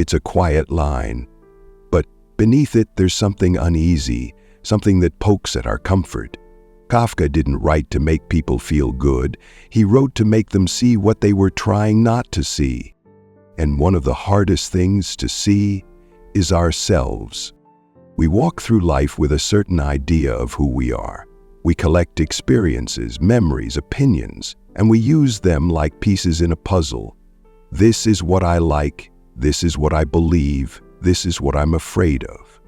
It's a quiet line. But beneath it, there's something uneasy, something that pokes at our comfort. Kafka didn't write to make people feel good. He wrote to make them see what they were trying not to see. And one of the hardest things to see is ourselves. We walk through life with a certain idea of who we are. We collect experiences, memories, opinions, and we use them like pieces in a puzzle. This is what I like, this is what I believe, this is what I'm afraid of.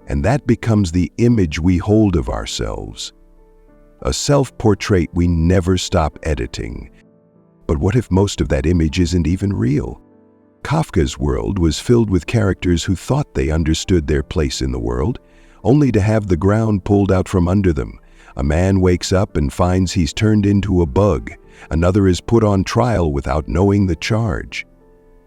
And that becomes the image we hold of ourselves. A self-portrait we never stop editing. But what if most of that image isn't even real? Kafka's world was filled with characters who thought they understood their place in the world, only to have the ground pulled out from under them. A man wakes up and finds he's turned into a bug. Another is put on trial without knowing the charge.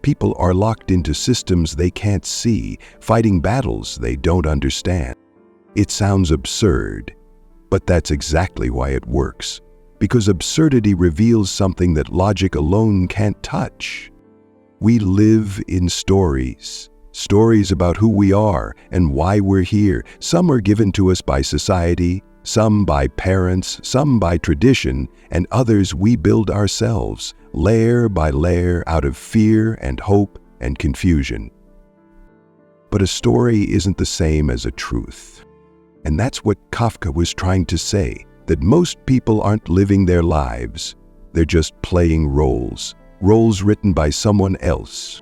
People are locked into systems they can't see, fighting battles they don't understand. It sounds absurd, but that's exactly why it works. Because absurdity reveals something that logic alone can't touch. We live in stories. Stories about who we are and why we're here. Some are given to us by society, some by parents, some by tradition, and others we build ourselves, layer by layer, out of fear and hope and confusion. But a story isn't the same as a truth. And that's what Kafka was trying to say, that most people aren't living their lives. They're just playing roles written by someone else.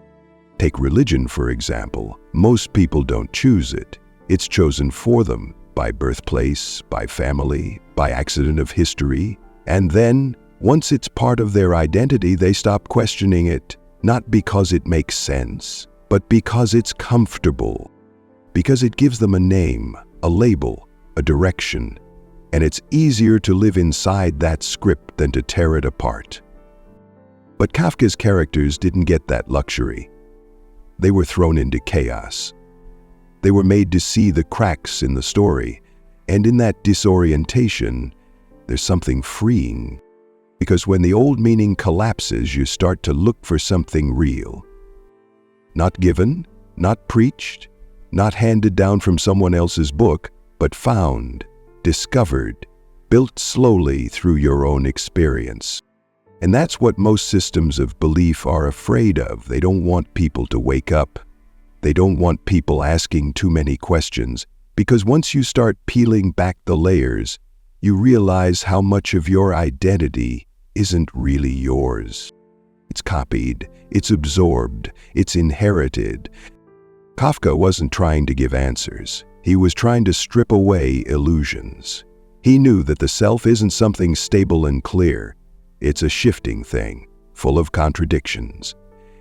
Take religion, for example. Most people don't choose it. It's chosen for them. By birthplace, by family, by accident of history. And then, once it's part of their identity, they stop questioning it, not because it makes sense, but because it's comfortable. Because it gives them a name, a label, a direction. And it's easier to live inside that script than to tear it apart. But Kafka's characters didn't get that luxury. They were thrown into chaos. They were made to see the cracks in the story, and in that disorientation, there's something freeing. Because when the old meaning collapses, you start to look for something real. Not given, not preached, not handed down from someone else's book, but found, discovered, built slowly through your own experience. And that's what most systems of belief are afraid of. They don't want people to wake up. They don't want people asking too many questions, because once you start peeling back the layers, you realize how much of your identity isn't really yours. It's copied, it's absorbed, it's inherited. Kafka wasn't trying to give answers. He was trying to strip away illusions. He knew that the self isn't something stable and clear. It's a shifting thing, full of contradictions.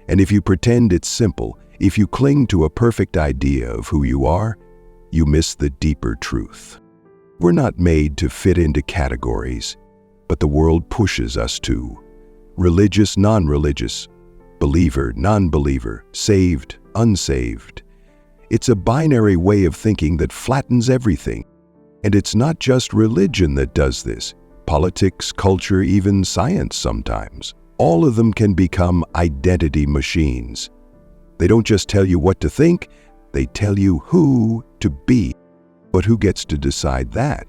And if you pretend it's simple, if you cling to a perfect idea of who you are, you miss the deeper truth. We're not made to fit into categories, but the world pushes us to. Religious, non-religious, believer, non-believer, saved, unsaved. It's a binary way of thinking that flattens everything. And it's not just religion that does this. Politics, culture, even science sometimes. All of them can become identity machines. They don't just tell you what to think, they tell you who to be. But who gets to decide that?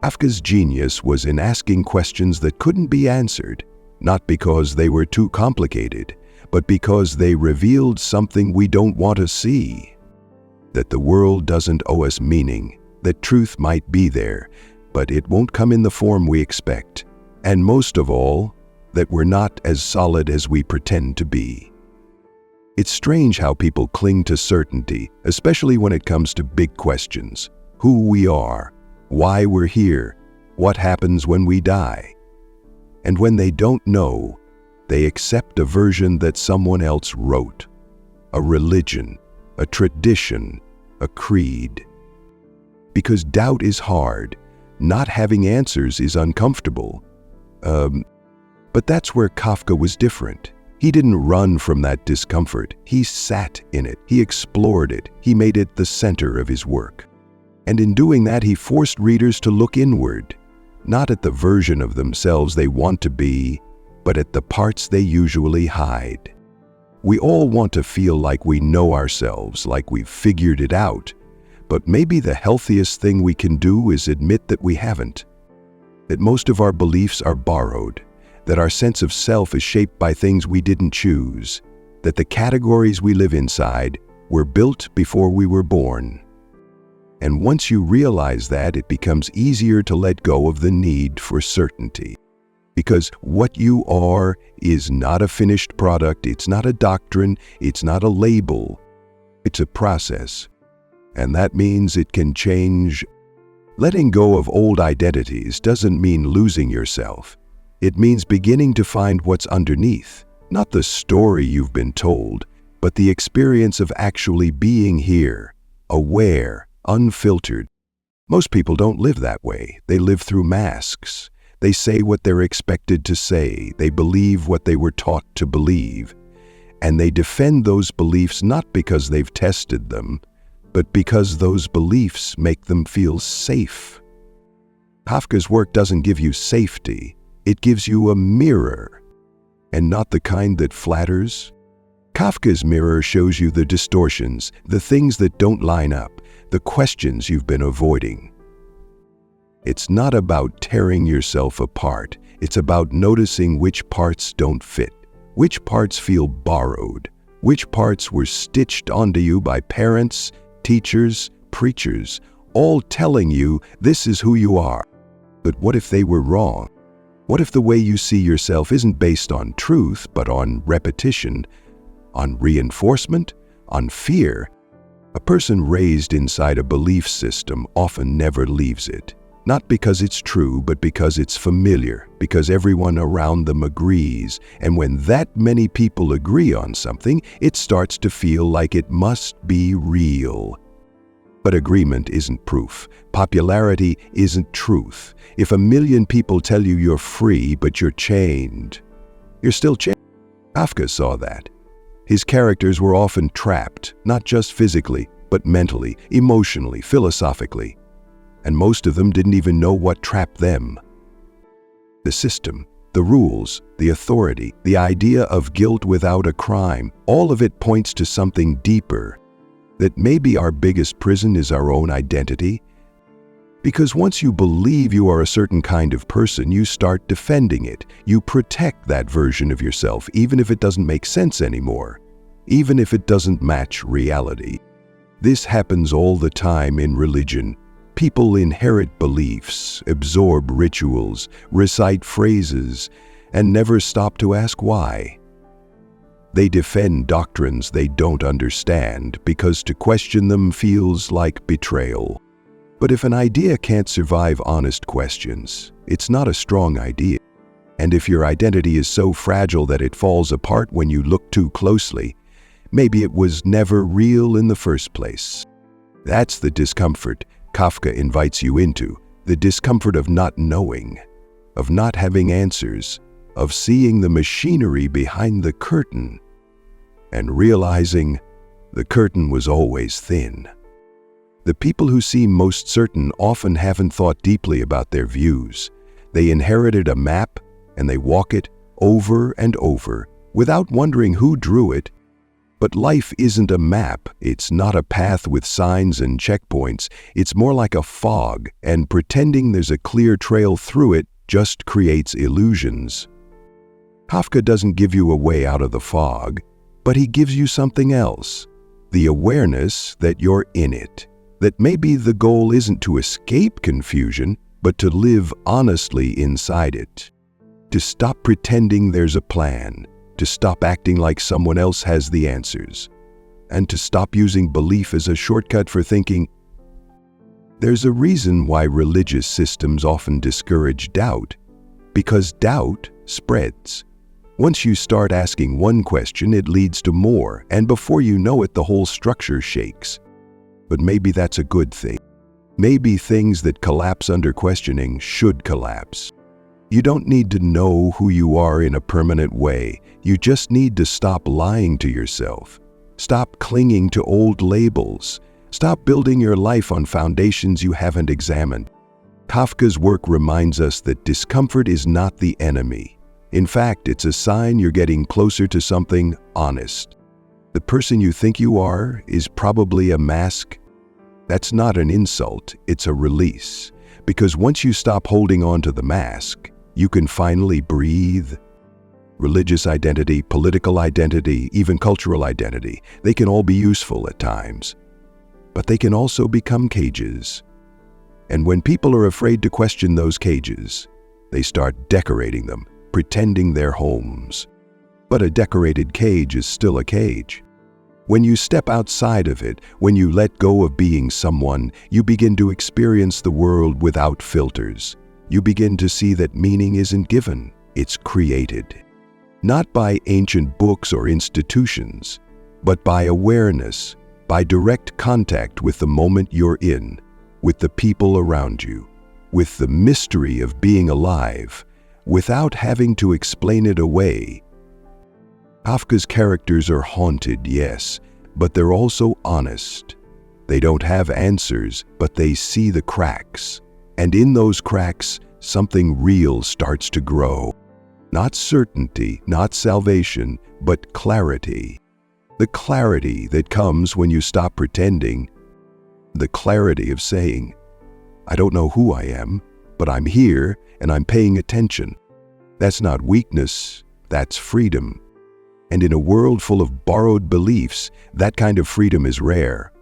Kafka's genius was in asking questions that couldn't be answered, not because they were too complicated, but because they revealed something we don't want to see. That the world doesn't owe us meaning, that truth might be there, but it won't come in the form we expect. And most of all, that we're not as solid as we pretend to be. It's strange how people cling to certainty, especially when it comes to big questions. Who we are, why we're here, what happens when we die. And when they don't know, they accept a version that someone else wrote. A religion, a tradition, a creed. Because doubt is hard. Not having answers is uncomfortable. But that's where Kafka was different. He didn't run from that discomfort. He sat in it. He explored it. He made it the center of his work. And in doing that, he forced readers to look inward, not at the version of themselves they want to be, but at the parts they usually hide. We all want to feel like we know ourselves, like we've figured it out. But maybe the healthiest thing we can do is admit that we haven't. That most of our beliefs are borrowed. That our sense of self is shaped by things we didn't choose. That the categories we live inside were built before we were born. And once you realize that, it becomes easier to let go of the need for certainty. Because what you are is not a finished product, it's not a doctrine, it's not a label. It's a process. And that means it can change. Letting go of old identities doesn't mean losing yourself. It means beginning to find what's underneath. Not the story you've been told, but the experience of actually being here, aware, unfiltered. Most people don't live that way. They live through masks. They say what they're expected to say. They believe what they were taught to believe. And they defend those beliefs not because they've tested them, but because those beliefs make them feel safe. Kafka's work doesn't give you safety. It gives you a mirror, and not the kind that flatters. Kafka's mirror shows you the distortions, the things that don't line up, the questions you've been avoiding. It's not about tearing yourself apart. It's about noticing which parts don't fit, which parts feel borrowed, which parts were stitched onto you by parents, teachers, preachers, all telling you this is who you are. But what if they were wrong? What if the way you see yourself isn't based on truth, but on repetition, on reinforcement, on fear? A person raised inside a belief system often never leaves it. Not because it's true, but because it's familiar, because everyone around them agrees. And when that many people agree on something, it starts to feel like it must be real. But agreement isn't proof. Popularity isn't truth. If 1 million people tell you you're free, but you're chained, you're still chained. Kafka saw that. His characters were often trapped, not just physically, but mentally, emotionally, philosophically. And most of them didn't even know what trapped them. The system, the rules, the authority, the idea of guilt without a crime, all of it points to something deeper. That maybe our biggest prison is our own identity. Because once you believe you are a certain kind of person, you start defending it. You protect that version of yourself, even if it doesn't make sense anymore, even if it doesn't match reality. This happens all the time in religion. People inherit beliefs, absorb rituals, recite phrases, and never stop to ask why. They defend doctrines they don't understand because to question them feels like betrayal. But if an idea can't survive honest questions, it's not a strong idea. And if your identity is so fragile that it falls apart when you look too closely, maybe it was never real in the first place. That's the discomfort Kafka invites you into, the discomfort of not knowing, of not having answers, of seeing the machinery behind the curtain, and realizing the curtain was always thin. The people who seem most certain often haven't thought deeply about their views. They inherited a map, and they walk it over and over, without wondering who drew it. But life isn't a map. It's not a path with signs and checkpoints. It's more like a fog, and pretending there's a clear trail through it just creates illusions. Kafka doesn't give you a way out of the fog, but he gives you something else, the awareness that you're in it, that maybe the goal isn't to escape confusion, but to live honestly inside it, to stop pretending there's a plan, to stop acting like someone else has the answers, and to stop using belief as a shortcut for thinking. There's a reason why religious systems often discourage doubt, because doubt spreads. Once you start asking one question, it leads to more, and before you know it, the whole structure shakes. But maybe that's a good thing. Maybe things that collapse under questioning should collapse. You don't need to know who you are in a permanent way. You just need to stop lying to yourself. Stop clinging to old labels. Stop building your life on foundations you haven't examined. Kafka's work reminds us that discomfort is not the enemy. In fact, it's a sign you're getting closer to something honest. The person you think you are is probably a mask. That's not an insult, it's a release. Because once you stop holding on to the mask, you can finally breathe. Religious identity, political identity, even cultural identity, they can all be useful at times. But they can also become cages. And when people are afraid to question those cages, they start decorating them, pretending they're homes. But a decorated cage is still a cage. When you step outside of it, when you let go of being someone, you begin to experience the world without filters. You begin to see that meaning isn't given, it's created. Not by ancient books or institutions, but by awareness, by direct contact with the moment you're in, with the people around you, with the mystery of being alive, without having to explain it away. Kafka's characters are haunted, yes, but they're also honest. They don't have answers, but they see the cracks. And in those cracks, something real starts to grow. Not certainty, not salvation, but clarity. The clarity that comes when you stop pretending. The clarity of saying, I don't know who I am, but I'm here and I'm paying attention. That's not weakness, that's freedom. And in a world full of borrowed beliefs, that kind of freedom is rare.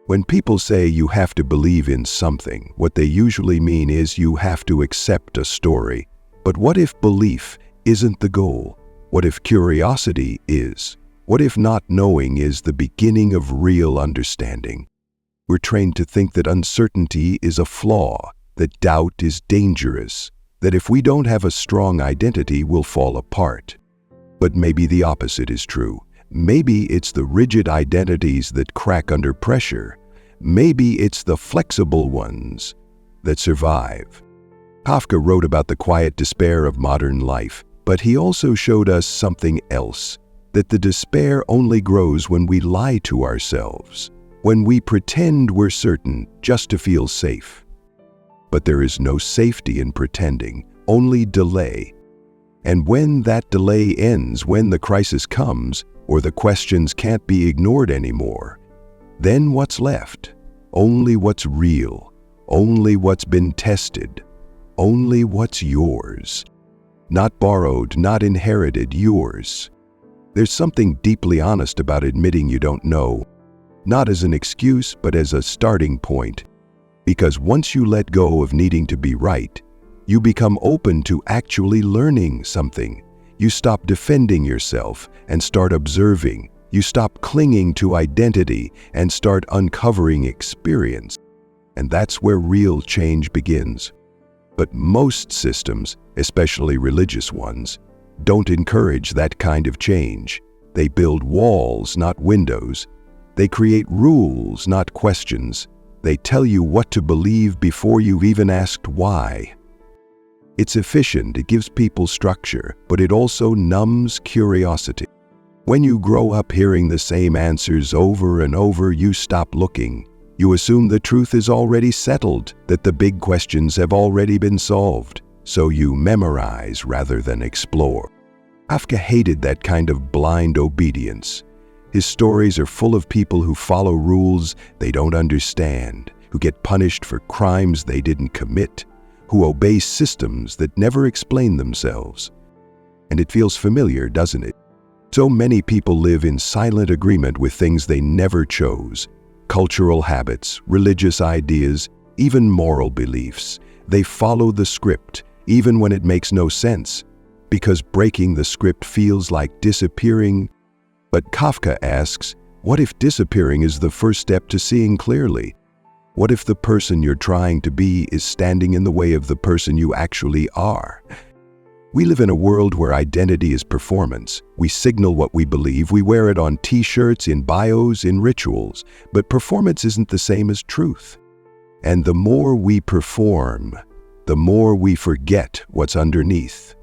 When people say you have to believe in something, what they usually mean is you have to accept a story. But what if belief isn't the goal? What if curiosity is? What if not knowing is the beginning of real understanding? We're trained to think that uncertainty is a flaw, that doubt is dangerous, that if we don't have a strong identity, we'll fall apart. But maybe the opposite is true. Maybe it's the rigid identities that crack under pressure. Maybe it's the flexible ones that survive. Kafka wrote about the quiet despair of modern life, but he also showed us something else, that the despair only grows when we lie to ourselves, when we pretend we're certain just to feel safe. But there is no safety in pretending, only delay. And when that delay ends, when the crisis comes, or the questions can't be ignored anymore, then what's left? Only what's real, only what's been tested, only what's yours. Not borrowed, not inherited, yours. There's something deeply honest about admitting you don't know, not as an excuse, but as a starting point. Because once you let go of needing to be right, you become open to actually learning something. You stop defending yourself and start observing. You stop clinging to identity and start uncovering experience. And that's where real change begins. But most systems, especially religious ones, don't encourage that kind of change. They build walls, not windows. They create rules, not questions. They tell you what to believe before you've even asked why. It's efficient, it gives people structure, but it also numbs curiosity. When you grow up hearing the same answers over and over, you stop looking. You assume the truth is already settled, that the big questions have already been solved. So you memorize rather than explore. Kafka hated that kind of blind obedience. His stories are full of people who follow rules they don't understand, who get punished for crimes they didn't commit, who obey systems that never explain themselves. And it feels familiar, doesn't it? So many people live in silent agreement with things they never chose. Cultural habits, religious ideas, even moral beliefs. They follow the script, even when it makes no sense, because breaking the script feels like disappearing. But Kafka asks, what if disappearing is the first step to seeing clearly? What if the person you're trying to be is standing in the way of the person you actually are? We live in a world where identity is performance. We signal what we believe, we wear it on t-shirts, in bios, in rituals, but performance isn't the same as truth. And the more we perform, the more we forget what's underneath.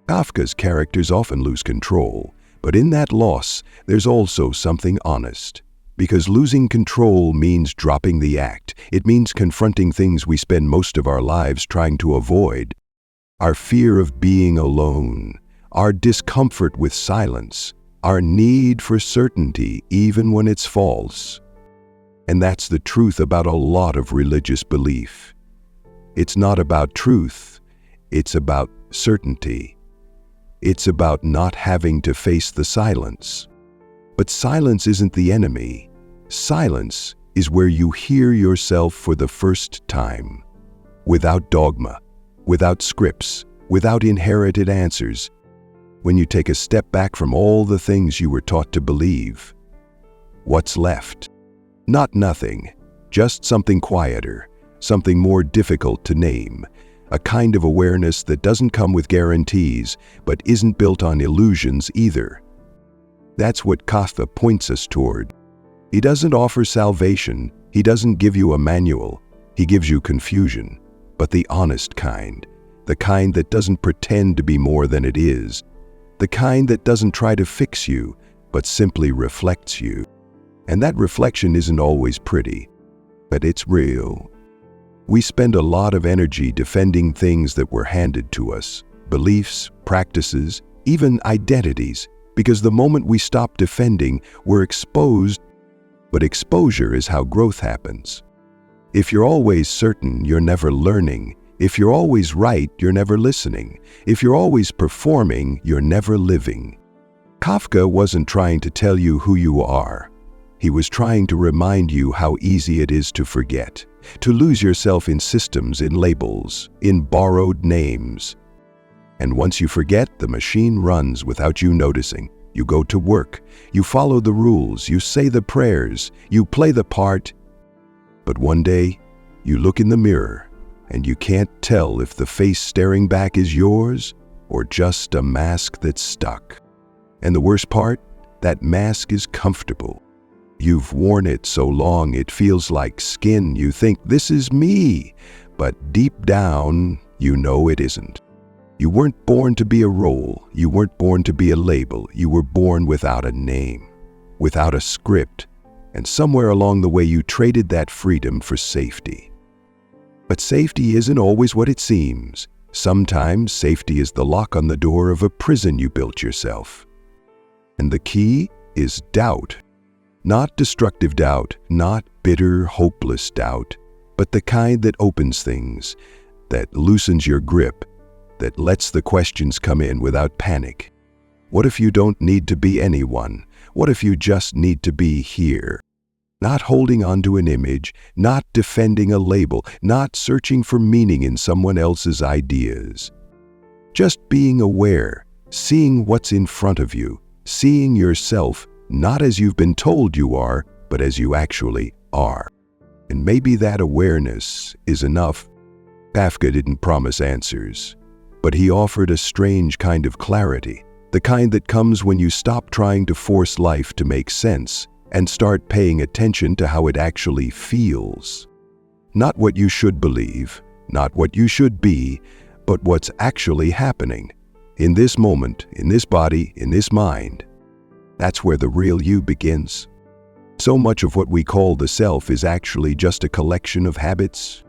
Kafka's characters often lose control, but in that loss, there's also something honest. Because losing control means dropping the act. It means confronting things we spend most of our lives trying to avoid. Our fear of being alone, our discomfort with silence, our need for certainty even when it's false. And that's the truth about a lot of religious belief. It's not about truth, it's about certainty. It's about not having to face the silence. But silence isn't the enemy. Silence is where you hear yourself for the first time. Without dogma, without scripts, without inherited answers. When you take a step back from all the things you were taught to believe. What's left? Not nothing, just something quieter, something more difficult to name. A kind of awareness that doesn't come with guarantees, but isn't built on illusions either. That's what Kafka points us toward. He doesn't offer salvation, he doesn't give you a manual, he gives you confusion, but the honest kind, the kind that doesn't pretend to be more than it is, the kind that doesn't try to fix you, but simply reflects you. And that reflection isn't always pretty, but it's real. We spend a lot of energy defending things that were handed to us, beliefs, practices, even identities, because the moment we stop defending, we're exposed. But exposure is how growth happens. If you're always certain, you're never learning. If you're always right, you're never listening. If you're always performing, you're never living. Kafka wasn't trying to tell you who you are. He was trying to remind you how easy it is to forget, to lose yourself in systems, in labels, in borrowed names. And once you forget, the machine runs without you noticing. You go to work, you follow the rules, you say the prayers, you play the part. But one day, you look in the mirror, and you can't tell if the face staring back is yours or just a mask that's stuck. And the worst part, that mask is comfortable. You've worn it so long it feels like skin. You think, this is me, but deep down, you know it isn't. You weren't born to be a role. You weren't born to be a label. You were born without a name, without a script, and somewhere along the way you traded that freedom for safety. But safety isn't always what it seems. Sometimes safety is the lock on the door of a prison you built yourself. And the key is doubt. Not destructive doubt, not bitter, hopeless doubt, but the kind that opens things, that loosens your grip, that lets the questions come in without panic. What if you don't need to be anyone? What if you just need to be here? Not holding on to an image, not defending a label, not searching for meaning in someone else's ideas. Just being aware, seeing what's in front of you, seeing yourself not as you've been told you are, but as you actually are. And maybe that awareness is enough. Kafka didn't promise answers, but he offered a strange kind of clarity, the kind that comes when you stop trying to force life to make sense and start paying attention to how it actually feels. Not what you should believe, not what you should be, but what's actually happening in this moment, in this body, in this mind. That's where the real you begins. So much of what we call the self is actually just a collection of habits,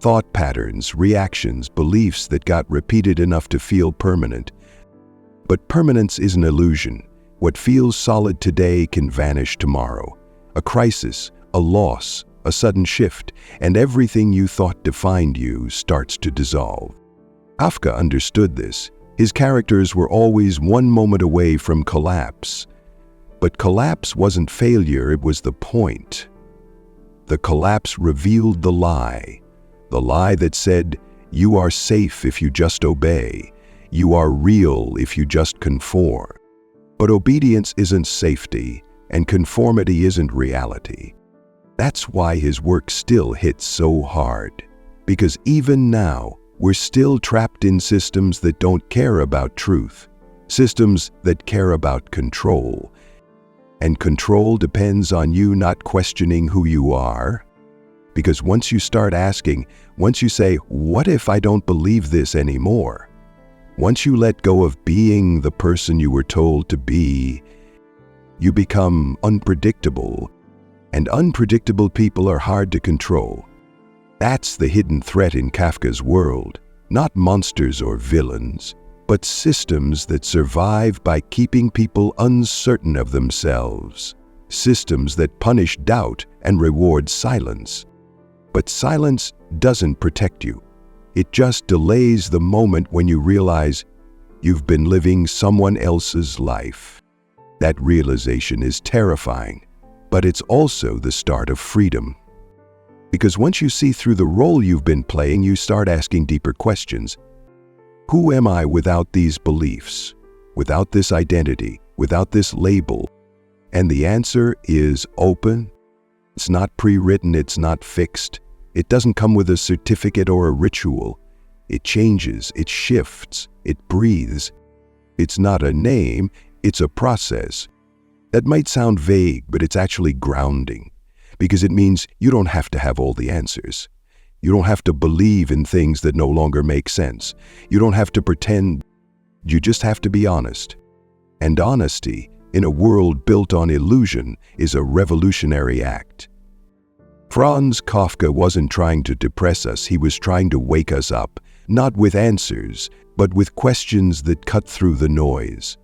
thought patterns, reactions, beliefs that got repeated enough to feel permanent. But permanence is an illusion. What feels solid today can vanish tomorrow. A crisis, a loss, a sudden shift, and everything you thought defined you starts to dissolve. Kafka understood this. His characters were always one moment away from collapse. But collapse wasn't failure, it was the point. The collapse revealed the lie that said, you are safe if you just obey, you are real if you just conform. But obedience isn't safety, and conformity isn't reality. That's why his work still hits so hard, because even now, we're still trapped in systems that don't care about truth, systems that care about control. And control depends on you not questioning who you are. Because once you start asking, once you say, what if I don't believe this anymore? Once you let go of being the person you were told to be, you become unpredictable. And unpredictable people are hard to control. That's the hidden threat in Kafka's world. Not monsters or villains, but systems that survive by keeping people uncertain of themselves. Systems that punish doubt and reward silence. But silence doesn't protect you. It just delays the moment when you realize you've been living someone else's life. That realization is terrifying, but it's also the start of freedom. Because once you see through the role you've been playing, you start asking deeper questions. Who am I without these beliefs, without this identity, without this label? And the answer is open. It's not pre-written, it's not fixed. It doesn't come with a certificate or a ritual. It changes, it shifts, it breathes. It's not a name, it's a process. That might sound vague, but it's actually grounding, because it means you don't have to have all the answers. You don't have to believe in things that no longer make sense. You don't have to pretend. You just have to be honest. And honesty, in a world built on illusion, is a revolutionary act. Franz Kafka wasn't trying to depress us, he was trying to wake us up, not with answers, but with questions that cut through the noise.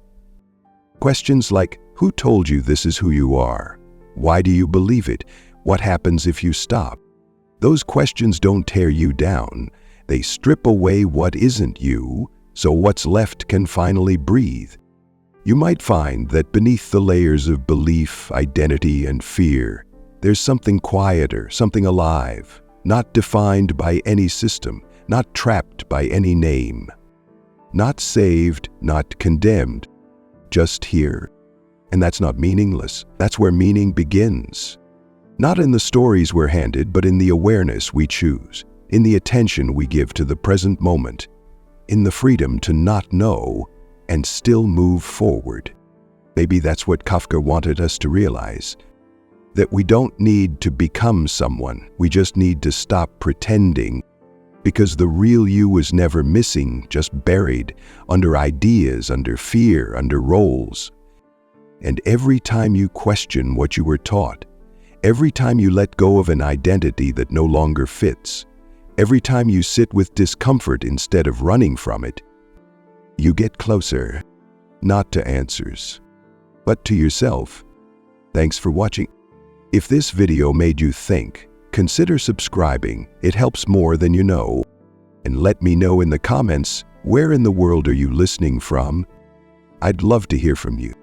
Questions like, who told you this is who you are? Why do you believe it? What happens if you stop? Those questions don't tear you down. They strip away what isn't you, so what's left can finally breathe. You might find that beneath the layers of belief, identity, and fear, there's something quieter, something alive, not defined by any system, not trapped by any name, not saved, not condemned, just here. And that's not meaningless. That's where meaning begins. Not in the stories we're handed, but in the awareness we choose, in the attention we give to the present moment, in the freedom to not know and still move forward. Maybe that's what Kafka wanted us to realize, that we don't need to become someone, we just need to stop pretending, because the real you was never missing, just buried under ideas, under fear, under roles. And every time you question what you were taught, every time you let go of an identity that no longer fits, every time you sit with discomfort instead of running from it, you get closer, not to answers, but to yourself. Thanks for watching. If this video made you think, consider subscribing. It helps more than you know. And let me know in the comments, where in the world are you listening from? I'd love to hear from you.